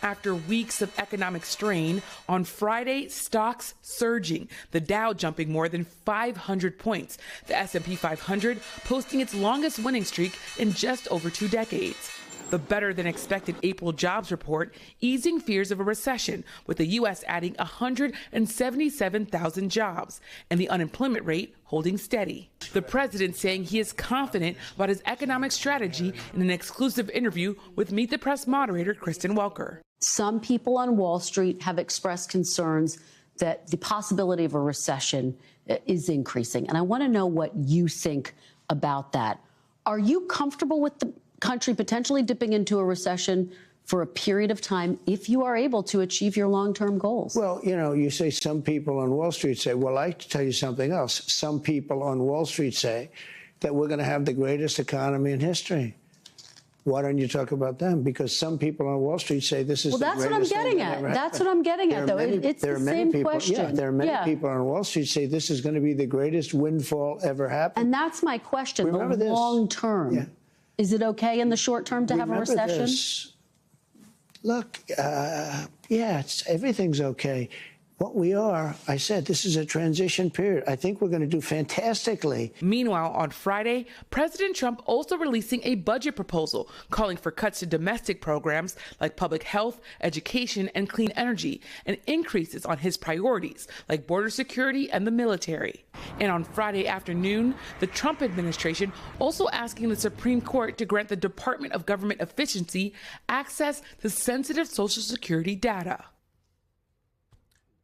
after weeks of economic strain. On Friday, stocks surging, the Dow jumping more than 500 points, the S&P 500 posting its longest winning streak in just over 2 decades. The better-than-expected April jobs report easing fears of a recession, with the U.S. adding 177,000 jobs and the unemployment rate holding steady. The president saying he is confident about his economic strategy in an exclusive interview with Meet the Press moderator Kristen Welker. Some people on Wall Street have expressed concerns that the possibility of a recession is increasing. And I want to know what you think about that. Are you comfortable with the country potentially dipping into a recession for a period of time if you are able to achieve your long-term goals? Well, you know, you say some people on Wall Street say, well, I tell you something else. Some people on Wall Street say that we're going to have the greatest economy in history. Why don't you talk about them? Because some people on Wall Street say this is the greatest thing. Well, that's what I'm getting at. That's what I'm getting at, though. It's the same question. Yeah, there are many people on Wall Street say this is going to be the greatest windfall ever happened. And that's my question. Remember the this. long term. Yeah. Is it okay in the short term to have a recession? This. Look, everything's okay. What we are, I said, this is a transition period. I think we're going to do fantastically. Meanwhile, on Friday, President Trump also releasing a budget proposal calling for cuts to domestic programs like public health, education, and clean energy, and increases on his priorities like border security and the military. And on Friday afternoon, the Trump administration also asking the Supreme Court to grant the Department of Government Efficiency access to sensitive Social Security data.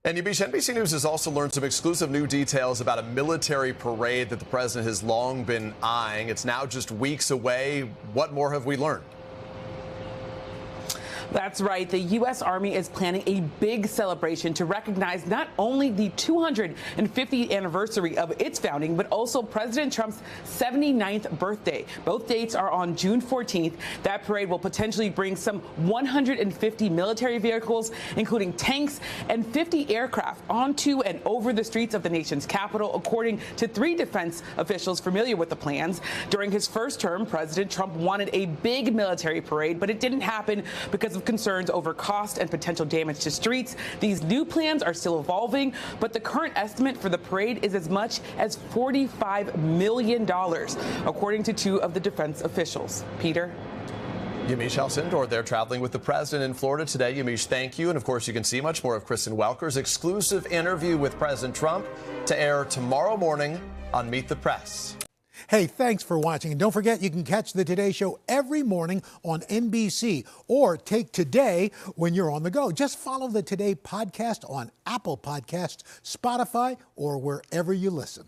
And Yamiche, NBC News has also learned some exclusive new details about a military parade that the president has long been eyeing. It's now just weeks away. What more have we learned? That's right. The U.S. Army is planning a big celebration to recognize not only the 250th anniversary of its founding, but also President Trump's 79th birthday. Both dates are on June 14th. That parade will potentially bring some 150 military vehicles, including tanks and 50 aircraft, onto and over the streets of the nation's capital, according to 3 defense officials familiar with the plans. During his first term, President Trump wanted a big military parade, but it didn't happen because of concerns over cost and potential damage to streets. These new plans are still evolving, but the current estimate for the parade is as much as $45 million, according to 2 of the defense officials. Peter? Yamiche Alcindor there traveling with the president in Florida today. Yamiche, thank you. And of course, you can see much more of Kristen Welker's exclusive interview with President Trump to air tomorrow morning on Meet the Press. Hey, thanks for watching. And don't forget, you can catch the Today Show every morning on NBC or take Today when you're on the go. Just follow the Today podcast on Apple Podcasts, Spotify, or wherever you listen.